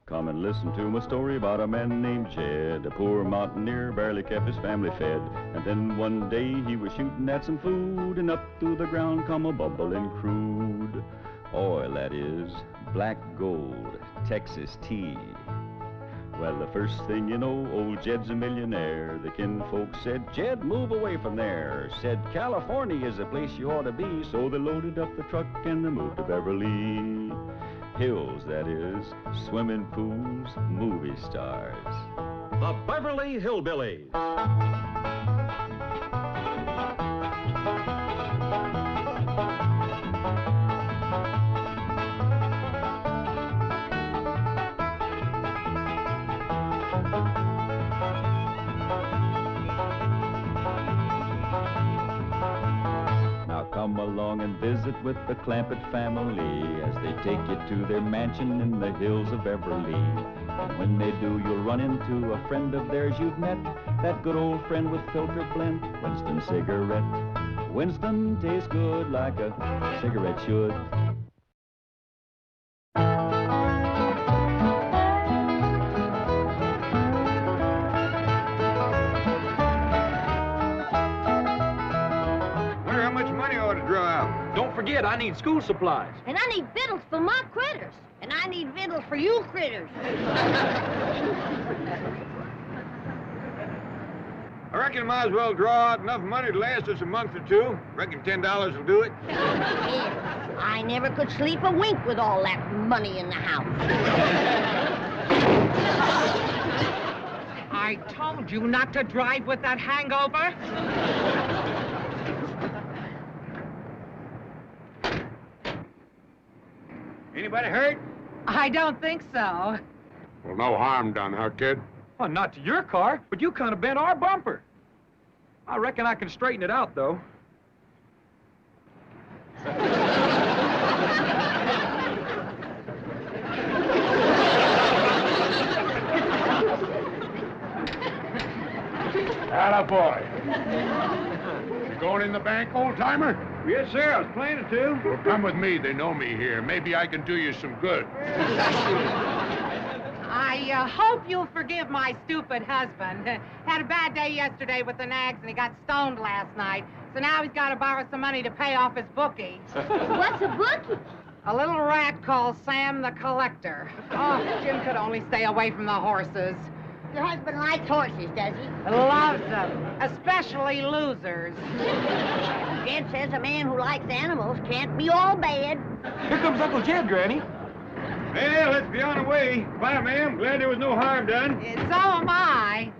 Come and listen to my story about a man named Jed. A poor mountaineer, barely kept his family fed. And then one day he was shooting at some food, and up through the ground come a bubbling crude oil, that is, black gold, Texas tea. Well, the first thing you know, old Jed's a millionaire. The kinfolk said, Jed, move away from there. Said, California is the place you ought to be. So they loaded up the truck and they moved to Beverly Hills, that is, swimming pools, movie stars. The Beverly Hillbillies. Come along and visit with the Clampetts family as they take you to their mansion in the hills of Beverly. And when they do, you'll run into a friend of theirs you've met, that good old friend with filter blend, Winston cigarette. Winston tastes good like a cigarette should. Don't forget, I need school supplies. And I need victuals for my critters. And I need victuals for you critters. I reckon I might as well draw out enough money to last us a month or two. Reckon $10 will do it. Yes, I never could sleep a wink with all that money in the house. I told you not to drive with that hangover. Anybody hurt? I don't think so. Well, no harm done, huh, kid? Well, not to your car, but you kind of bent our bumper. I reckon I can straighten it out, though. Attaboy. You going in the bank, old-timer? Yes, sir. I was planning to. Well, come with me. They know me here. Maybe I can do you some good. I hope you'll forgive my stupid husband. Had a bad day yesterday with the nags, and he got stoned last night. So now he's got to borrow some money to pay off his bookie. What's a bookie? A little rat called Sam the Collector. Oh, Jim could only stay away from the horses. Your husband likes horses, does he? Loves them, especially losers. Jed says a man who likes animals can't be all bad. Here comes Uncle Jed, Granny. Well, let's be on our way. Bye, ma'am. Glad there was no harm done. So am I.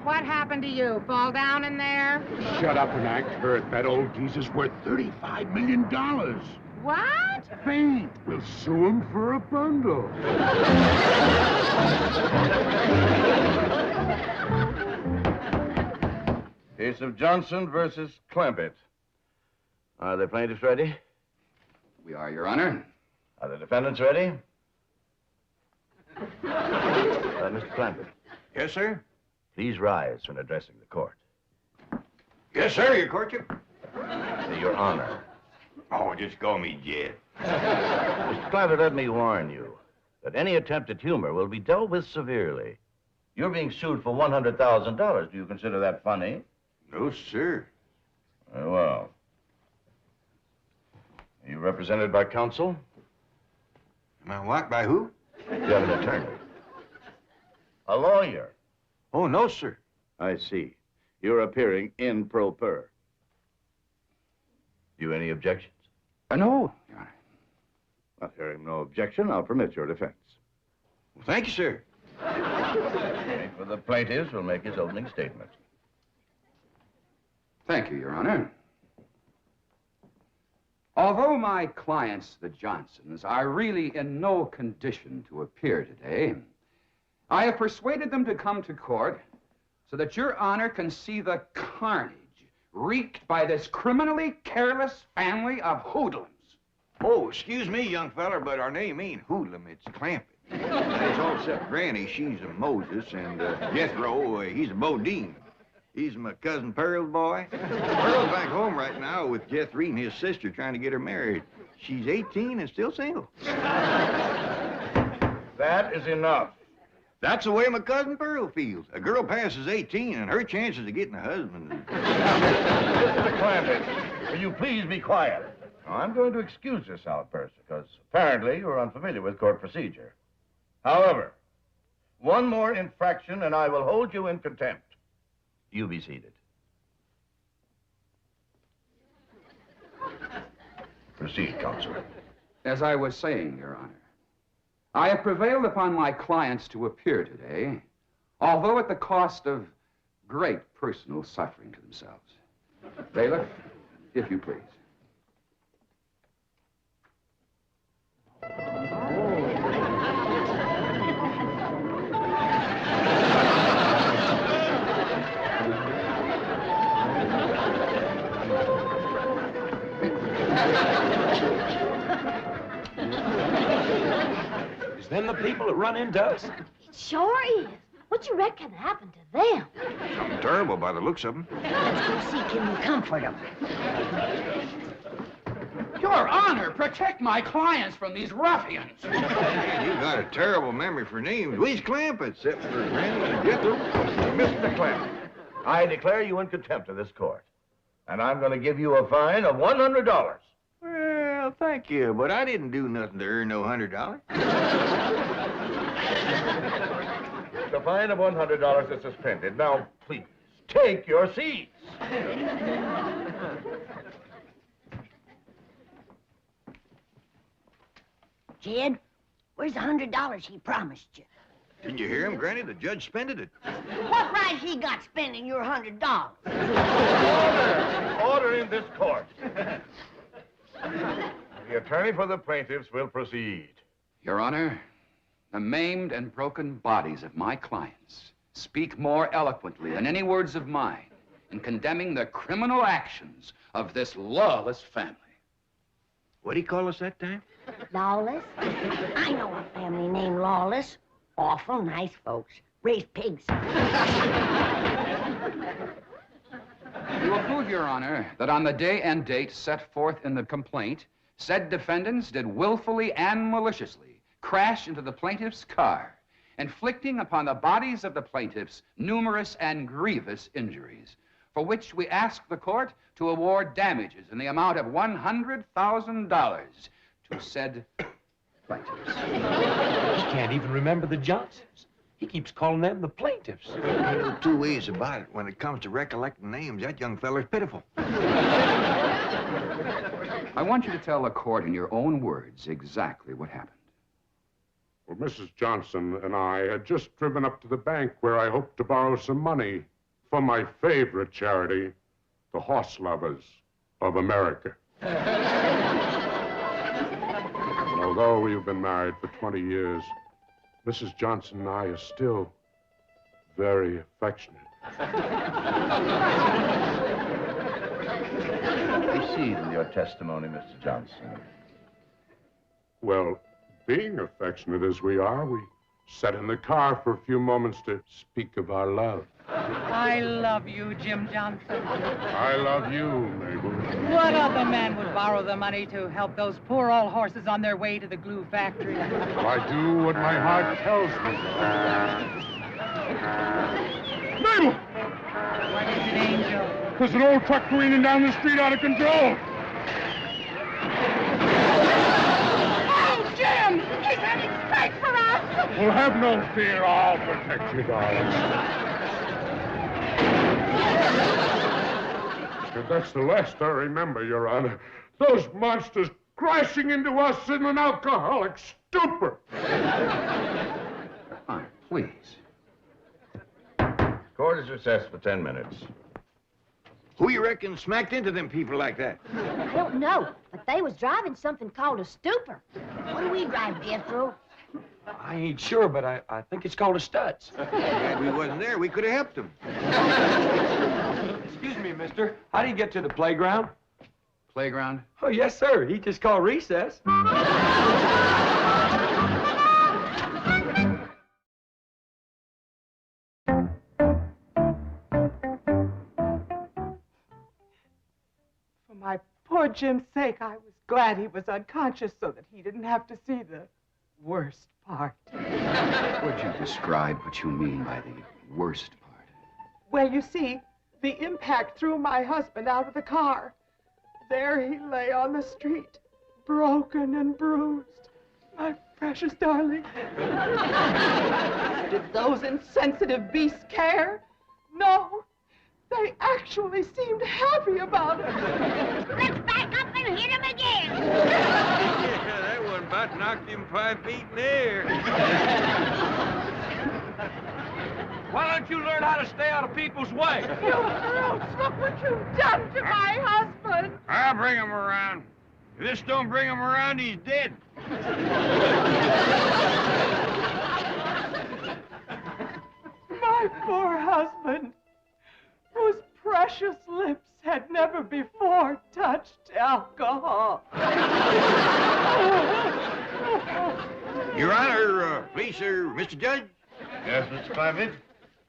What happened to you? Fall down in there? Shut up and act hurt. That old geese is worth $35 million. What? Faint. We'll sue him for a bundle. Case of Johnson versus Clampetts. Are the plaintiffs ready? We are, Your Honor. Are the defendants ready? Mr. Clampetts. Yes, sir? Please rise when addressing the court. Yes, sir, Your Courtship. Your Honor. Oh, just call me Jed. Mr. Clampetts, let me warn you that any attempt at humor will be dealt with severely. You're being sued for $100,000. Do you consider that funny? No, sir. Very well. Are you represented by counsel? Am I what? By who? Do you have an attorney? A lawyer? Oh, no, sir. I see. You're appearing in pro per. Do you have any objections? No, Your Honor. Not hearing no objection, I'll permit your defense. Well, thank you, sir. For the plaintiffs will make his opening statement. Thank you, Your Honor. Although my clients, the Johnsons, are really in no condition to appear today, I have persuaded them to come to court so that Your Honor can see the carnage wreaked by this criminally careless family of hoodlums. Oh, excuse me, young feller, but our name ain't Hoodlum, it's Clampetts. It's all except Granny, she's a Moses, and Jethro, he's a Bodine. He's my cousin Pearl's boy. Pearl's back home right now with Jethro and his sister trying to get her married. She's 18 and still single. That is enough. That's the way my cousin Pearl feels. A girl passes 18 and her chances of getting a husband. Mr. Clampetts, will you please be quiet? Now, I'm going to excuse this outburst because apparently you're unfamiliar with court procedure. However, one more infraction and I will hold you in contempt. You be seated. Proceed, Counselor. As I was saying, Your Honor, I have prevailed upon my clients to appear today, although at the cost of great personal suffering to themselves. Bailiff, if you please. Is them the people that run into us? It sure is. What you reckon happened to them? Something terrible by the looks of them. Let's go see can we comfort them. Your Honor, protect my clients from these ruffians. Man, you got a terrible memory for names. We's Clampetts, except for Granny and Jethro. Mr. Clampetts, I declare you in contempt of this court. And I'm going to give you a fine of $100. Well, thank you, but I didn't do nothing to earn no $100. The fine of $100 is suspended. Now, please, take your seats. Jed, where's the $100 he promised you? Didn't you hear him, Granny? The judge spended it. What right he got spending your $100? Order in this court. The attorney for the plaintiffs will proceed. Your Honor, the maimed and broken bodies of my clients speak more eloquently than any words of mine in condemning the criminal actions of this lawless family. What'd he call us that time? Lawless? I know a family named Lawless. Awful nice folks. Raise pigs. You will prove, Your Honor, that on the day and date set forth in the complaint, said defendants did willfully and maliciously crash into the plaintiff's car, inflicting upon the bodies of the plaintiffs numerous and grievous injuries, for which we ask the court to award damages in the amount of $100,000 to said plaintiffs. He can't even remember the Johnsons. He keeps calling them the plaintiffs. There's two ways about it. When it comes to recollecting names, that young feller's pitiful. I want you to tell the court in your own words exactly what happened. Well, Mrs. Johnson and I had just driven up to the bank where I hoped to borrow some money for my favorite charity, the Horse Lovers of America. And although we've been married for 20 years, Mrs. Johnson and I are still very affectionate. Proceed with your testimony, Mr. Johnson. Well, being affectionate as we are, we sat in the car for a few moments to speak of our love. I love you, Jim Johnson. I love you, Mabel. What other man would borrow the money to help those poor old horses on their way to the glue factory? Well, I do what my heart tells me. Mabel! What is it, Angel? There's an old truck careening down the street out of control. Oh, Jim! He's heading straight for us! Well, have no fear. I'll protect you, darling. And that's the last I remember, Your Honor. Those monsters crashing into us in an alcoholic stupor. Honor, please. Court is recessed for 10 minutes. Who you reckon smacked into them people like that? I don't know, but they was driving something called a stupor. What do we drive, Jethro? I ain't sure, but I think it's called a Stutz. Glad we wasn't there. We could have helped them. Excuse me, mister. How do you get to the playground? Playground? Oh, yes, sir. He just called recess. poor Jim's sake, I was glad he was unconscious so that he didn't have to see the worst part. Would you describe what you mean by the worst part? Well, you see, the impact threw my husband out of the car. There he lay on the street, broken and bruised. My precious darling. Did those insensitive beasts care? No. They actually seemed happy about it. Let's back up and hit him again. Yeah, that one about knocked him 5 feet in the air. Why don't you learn how to stay out of people's way? You brutes, look what you've done to my husband. I'll bring him around. If this don't bring him around, he's dead. My poor husband, whose precious lips had never before touched alcohol. Your Honor, please, sir, Mr. Judge. Yes, Mr. Clampetts?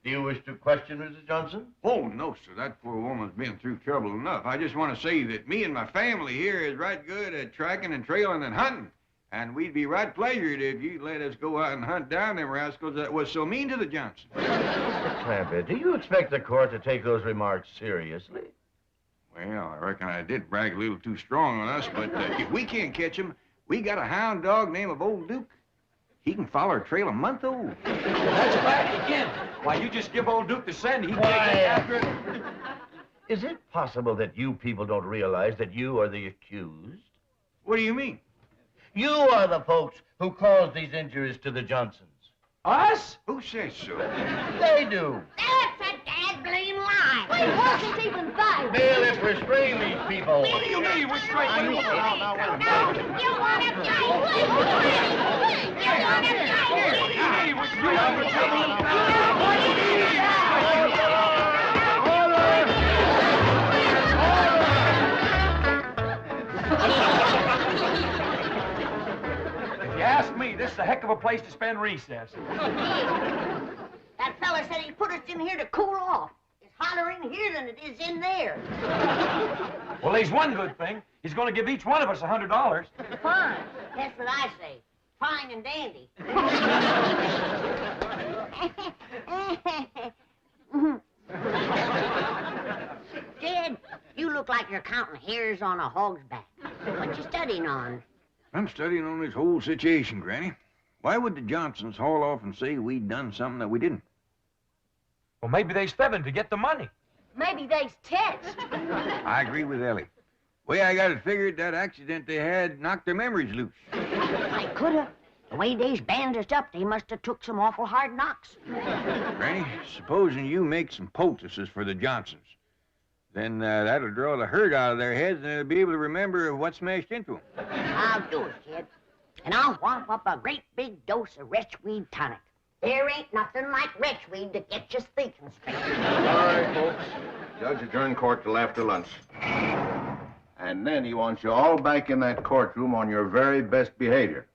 Do you wish to question Mrs. Johnson? Oh, no, sir. That poor woman's been through trouble enough. I just want to say that me and my family here is right good at tracking and trailing and hunting. And we'd be right pleasured if you'd let us go out and hunt down them rascals that was so mean to the Johnsons. Mr. Clampetts, do you expect the court to take those remarks seriously? Well, I reckon I did brag a little too strong on us, but if we can't catch him, we got a hound dog named of Old Duke. He can follow our trail a month old. That's back again. Why, you just give old Duke the scent, he can get after it. Is it possible that you people don't realize that you are the accused? What do you mean? You are the folks who caused these injuries to the Johnsons. Us? Who says so? They do. That's a dad-blame lie. We wasn't even there. Bailiff, restrain these people. What do you mean, we're straight? No, you want to die. If you ask me, this is a heck of a place to spend recess. That fella said he put us in here to cool off. It's hotter in here than it is in there. Well, there's one good thing. He's going to give each one of us $100. Fine. That's what I say. Fine and dandy. Jed, you look like you're counting hairs on a hog's back. What you studying on? I'm studying on this whole situation, Granny. Why would the Johnsons haul off and say we'd done something that we didn't? Well, maybe they's fibbing to get the money. Maybe they's text. I agree with Ellie. Way I got it figured, that accident they had knocked their memories loose. I coulda. The way they's bandaged up, they must have took some awful hard knocks. Granny, supposing you make some poultices for the Johnsons, then that'll draw the hurt out of their heads and they'll be able to remember what smashed into them. I'll do it, kid. And I'll whop up a great big dose of retchweed tonic. There ain't nothing like retchweed to get you thinking straight. All right, folks. Judge adjourned court till after lunch. And then he wants you all back in that courtroom on your very best behavior.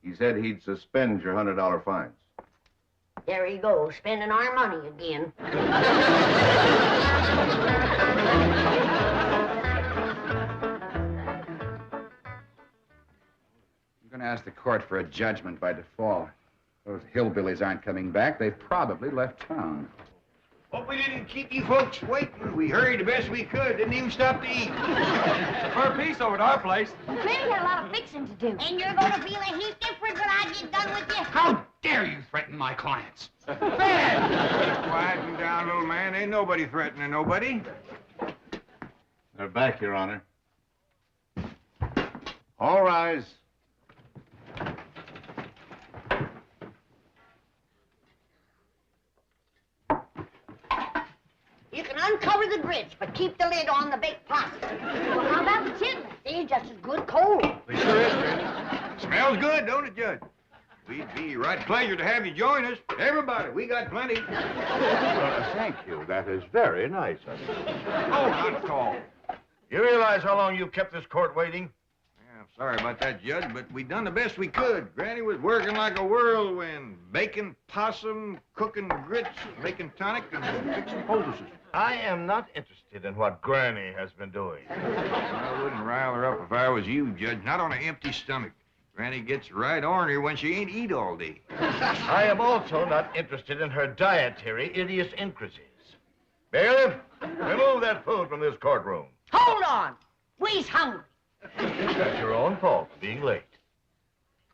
He said he'd suspend your $100 fines. There he goes, spending our money again. I'm going to ask the court for a judgment by default. Those hillbillies aren't coming back. They've probably left town. Hope we didn't keep you folks waiting. We hurried the best we could. Didn't even stop to eat. For a piece over at our place. Well, Granny had a lot of fixing to do. And you're going to feel a heap different when I get done with you. How dare you threaten my clients? Quieten down, little man. Ain't nobody threatening nobody. They're back, Your Honor. All rise. You can uncover the grits, but keep the lid on the baked pasta. Well, how about the chitlins? They're just as good cold. They sure is, Granny. Smells good, don't it, Judge? We'd be right pleasure to have you join us. Everybody, we got plenty. Thank you. That is very nice of you. Oh, not at all. You realize how long you've kept this court waiting? Yeah, Sorry about that, Judge, but we done the best we could. Granny was working like a whirlwind, baking possum, cooking grits, making tonic, and fixing poultices. I am not interested in what Granny has been doing. I wouldn't rile her up if I was you, Judge. Not on an empty stomach. Granny gets right ornery when she ain't eat all day. I am also not interested in her dietary idiosyncrasies. Bailiff, remove that food from this courtroom. Hold on. We's hungry. That's your own fault for being late.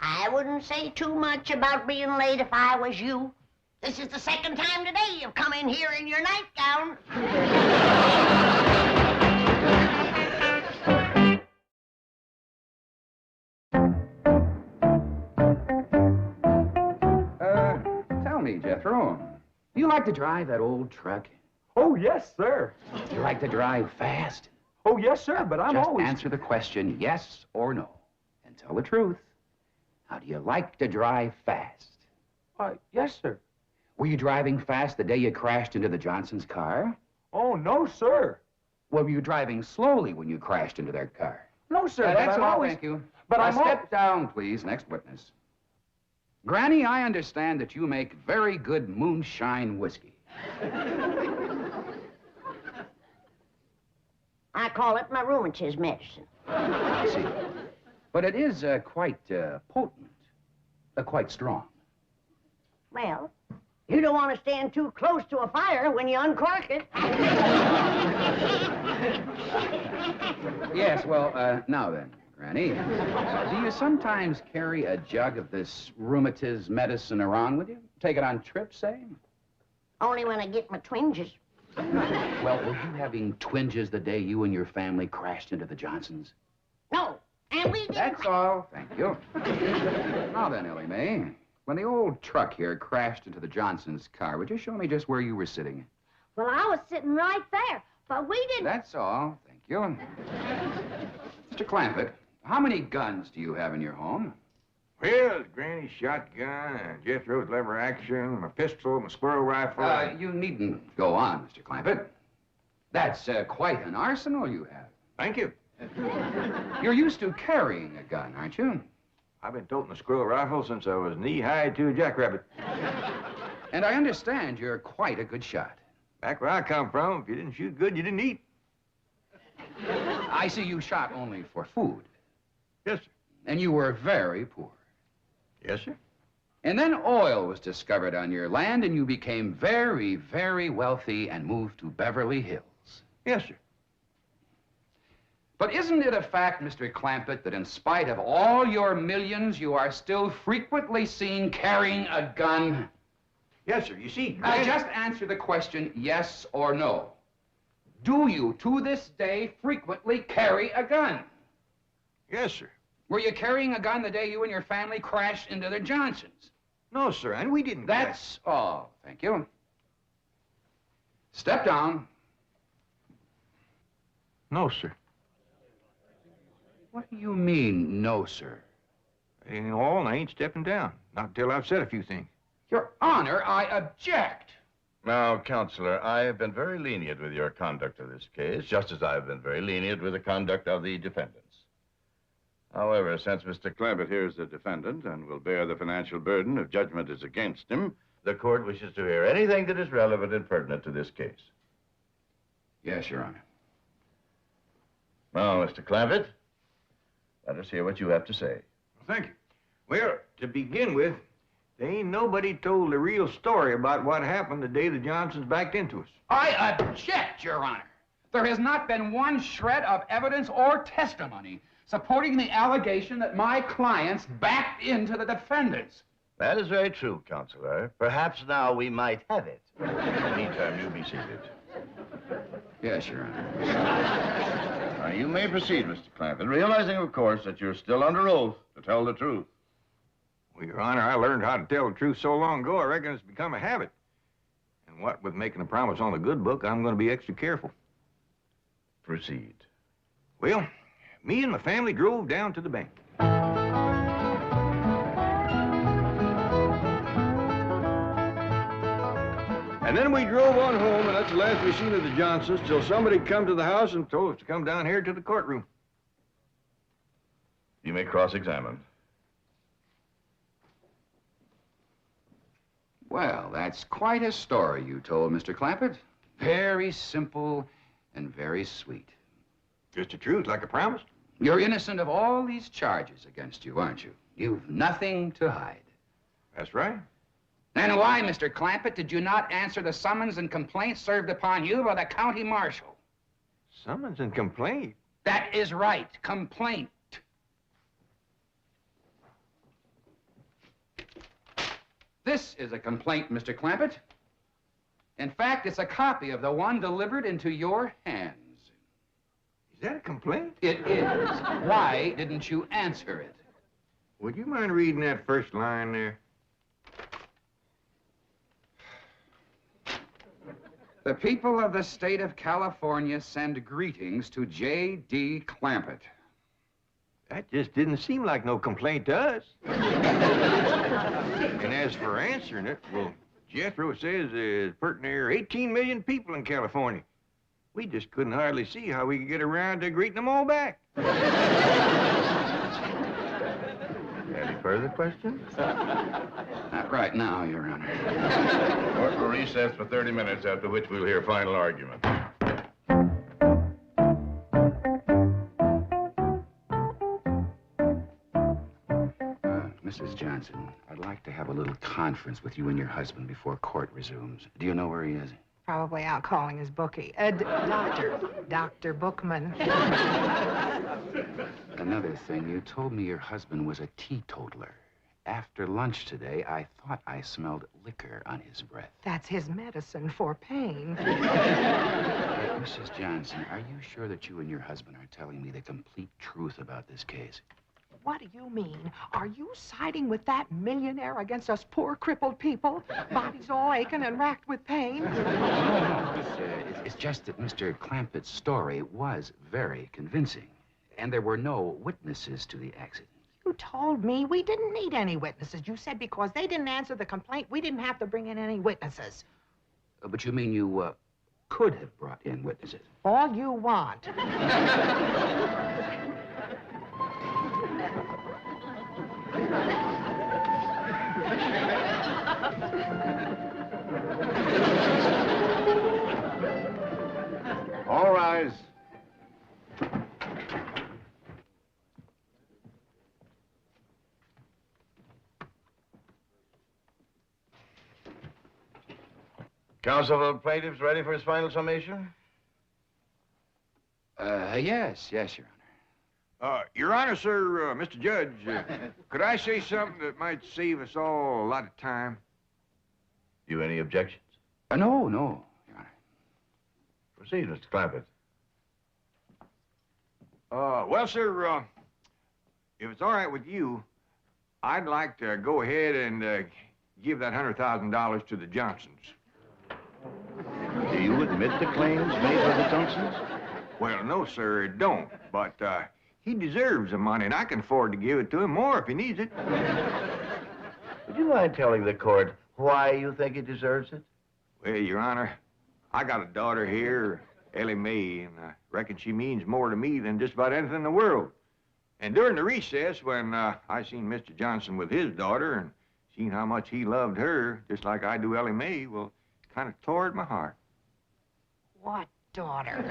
I wouldn't say too much about being late if I was you. This is the second time today you've come in here in your nightgown. Tell me, Jethro, do you like to drive that old truck? Oh, yes, sir. Do you like to drive fast? Oh, yes, sir, but I'm Just always... answer the question, yes or no, and tell the truth. How do you like to drive fast? Yes, sir. Were you driving fast the day you crashed into the Johnsons' car? Oh, no, sir. Were you driving slowly when you crashed into their car? No, sir, but That's I'm all, always... thank you. But Now I'm al- step down, please. Next witness. Granny, I understand that you make very good moonshine whiskey. I call it my rheumatism medicine. I see. But it is quite potent, quite strong. Well, you don't want to stand too close to a fire when you uncork it. Yes, well, now then, Granny, do you sometimes carry a jug of this rheumatism medicine around with you? Take it on trips, say? Only when I get my twinges. Well, were you having twinges the day you and your family crashed into the Johnsons? No, and we didn't... That's all, thank you. Now then, Ellie Mae, when the old truck here crashed into the Johnsons' car, would you show me just where you were sitting? Well, I was sitting right there, but we didn't... That's all, thank you. Mr. Clampett, how many guns do you have in your home? Well, Granny's shotgun, Jethro's lever action, my pistol, my squirrel rifle. You needn't go on, Mr. Clampett. That's quite an arsenal you have. Thank you. You're used to carrying a gun, aren't you? I've been toting a squirrel rifle since I was knee-high to a jackrabbit. And I understand you're quite a good shot. Back where I come from, if you didn't shoot good, you didn't eat. I see you shot only for food. Yes, sir. And you were very poor. Yes, sir. And then oil was discovered on your land, and you became very, very wealthy and moved to Beverly Hills. Yes, sir. But isn't it a fact, Mr. Clampett, that in spite of all your millions, you are still frequently seen carrying a gun? Yes, sir. You see, Just answer the question, yes or no. Do you, to this day, frequently carry a gun? Yes, sir. Were you carrying a gun the day you and your family crashed into the Johnsons? No, sir, and we didn't. That's all. Thank you. Step down. No, sir. What do you mean, no, sir? It ain't all, and I ain't stepping down. Not until I've said a few things. Your Honor, I object. Now, Counselor, I have been very lenient with your conduct of this case, just as I have been very lenient with the conduct of the defendants. However, since Mr. Clampett here is the defendant and will bear the financial burden if judgment is against him, the court wishes to hear anything that is relevant and pertinent to this case. Yes, Your Honor. Now, Mr. Clampett, let us hear what you have to say. Well, thank you. Well, to begin with, there ain't nobody told the real story about what happened the day the Johnsons backed into us. I object, Your Honor. There has not been one shred of evidence or testimony supporting the allegation that my clients backed into the defendants. That is very true, Counselor. Perhaps now we might have it. In the meantime, you be seated. Yes, Your Honor. Now, you may proceed, Mr. Clampett, realizing, of course, that you're still under oath to tell the truth. Well, Your Honor, I learned how to tell the truth so long ago, I reckon it's become a habit. And what with making a promise on the good book, I'm going to be extra careful. Proceed. Well, me and my family drove down to the bank. And then we drove on home, and that's the last we seen of the Johnsons till somebody come to the house and told us to come down here to the courtroom. You may cross-examine. Well, that's quite a story you told, Mr. Clampett. Very simple and very sweet. Just the truth, like I promised. You're innocent of all these charges against you, aren't you? You've nothing to hide. That's right. Then why, Mr. Clampett, did you not answer the summons and complaint served upon you by the county marshal? Summons and complaint? That is right, complaint. This is a complaint, Mr. Clampett. In fact, it's a copy of the one delivered into your hands. Is that a complaint? It is. Why didn't you answer it? Would you mind reading that first line there? The people of the state of California send greetings to J.D. Clampett. That just didn't seem like no complaint to us. And as for answering it, well, Jethro says there's pert near 18 million people in California. We just couldn't hardly see how we could get around to greeting them all back. Any further questions? Not right now, Your Honor. Court will recess for 30 minutes, after which we'll hear final argument. Mrs. Johnson, I'd like to have a little conference with you and your husband before court resumes. Do you know where he is? Probably out calling his bookie. Dr. Bookman. Another thing, you told me your husband was a teetotaler. After lunch today, I thought I smelled liquor on his breath. That's his medicine for pain. Hey, Mrs. Johnson, are you sure that you and your husband are telling me the complete truth about this case? What do you mean? Are you siding with that millionaire against us poor crippled people? Bodies all aching and racked with pain? It's just that Mr. Clampett's story was very convincing. And there were no witnesses to the accident. You told me we didn't need any witnesses. You said because they didn't answer the complaint, we didn't have to bring in any witnesses. But you mean you, could have brought in witnesses? All you want. All rise. Counsel for the plaintiffs ready for his final summation? Yes, Your Honor. Your Honor, sir, Mr. Judge, could I say something that might save us all a lot of time? You any objections? No, Your Honor. Proceed, Mr. Clampett. Well, sir, if it's all right with you, I'd like to go ahead and give that $100,000 to the Johnsons. Do you admit the claims made by the Johnsons? Well, no, sir, it don't. But he deserves the money, and I can afford to give it to him more if he needs it. Would you mind telling the court why you think he deserves it? Well, Your Honor, I got a daughter here, Ellie Mae, and I reckon she means more to me than just about anything in the world. And during the recess, when I seen Mr. Johnson with his daughter and seen how much he loved her, just like I do Ellie Mae, well, it kind of tore at my heart. What daughter?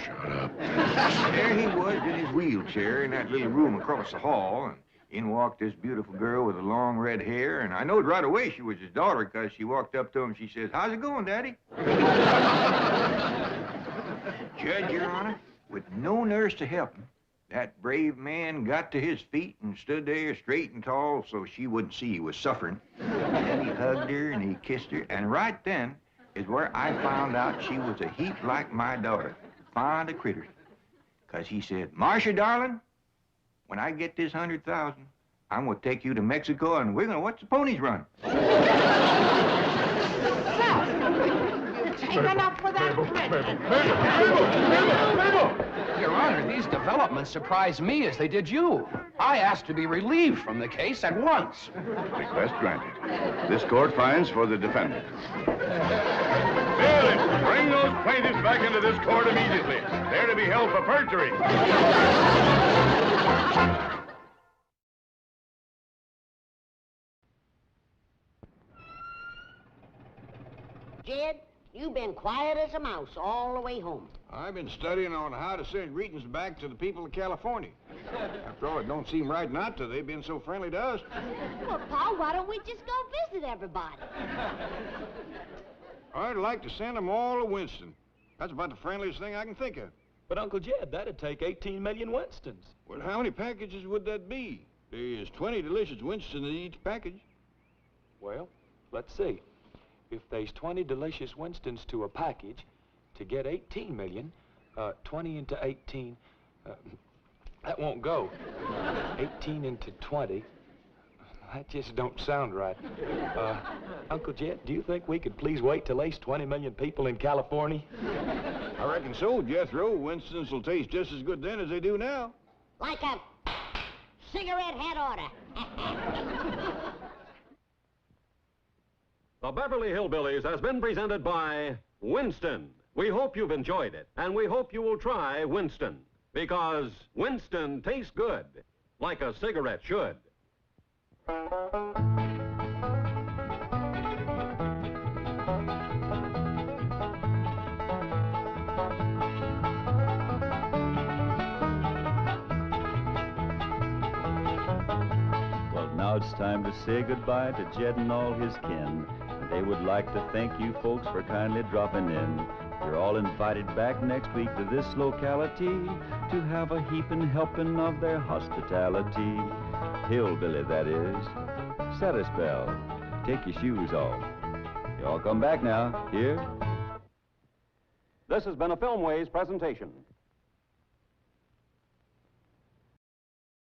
Shut up. There he was in his wheelchair in that little room across the hall, and in walked this beautiful girl with the long red hair, and I knowed right away she was his daughter because she walked up to him and she says, "How's it going, Daddy?" Judge, Your Honor, with no nurse to help him, that brave man got to his feet and stood there straight and tall so she wouldn't see he was suffering. And he hugged her and he kissed her, and right then is where I found out she was a heap like my daughter, fond of critters. Because he said, "Marcia, darling, when I get this 100,000, I'm going to take you to Mexico and we're going to watch the ponies run." You've taken up for that credit. Your Honor, these developments surprised me as they did you. I asked to be relieved from the case at once. Request granted. This court finds for the defendant. Bailiff, bring those plaintiffs back into this court immediately. They're to be held for perjury. Jed, you've been quiet as a mouse all the way home. I've been studying on how to send greetings back to the people of California. After all, it don't seem right not to. They've been so friendly to us. Well, Pa, why don't we just go visit everybody? I'd like to send them all to Winston. That's about the friendliest thing I can think of. But, Uncle Jed, that'd take 18 million Winstons. Well, how many packages would that be? There's 20 delicious Winstons in each package. Well, let's see. If there's 20 delicious Winstons to a package, to get 18 million, 20 into 18, that won't go. 18 into 20, that just don't sound right. Uncle Jed, do you think we could please wait till there's 20 million people in California? I reckon so, Jethro. Winston's will taste just as good then as they do now. Like a cigarette head order. The Beverly Hillbillies has been presented by Winston. We hope you've enjoyed it, and we hope you will try Winston, because Winston tastes good, like a cigarette should. Now it's time to say goodbye to Jed and all his kin. They would like to thank you folks for kindly dropping in. You're all invited back next week to this locality to have a heaping helping of their hospitality. Hillbilly, that is. Set a spell. Take your shoes off. You all come back now. Here. This has been a Filmways presentation.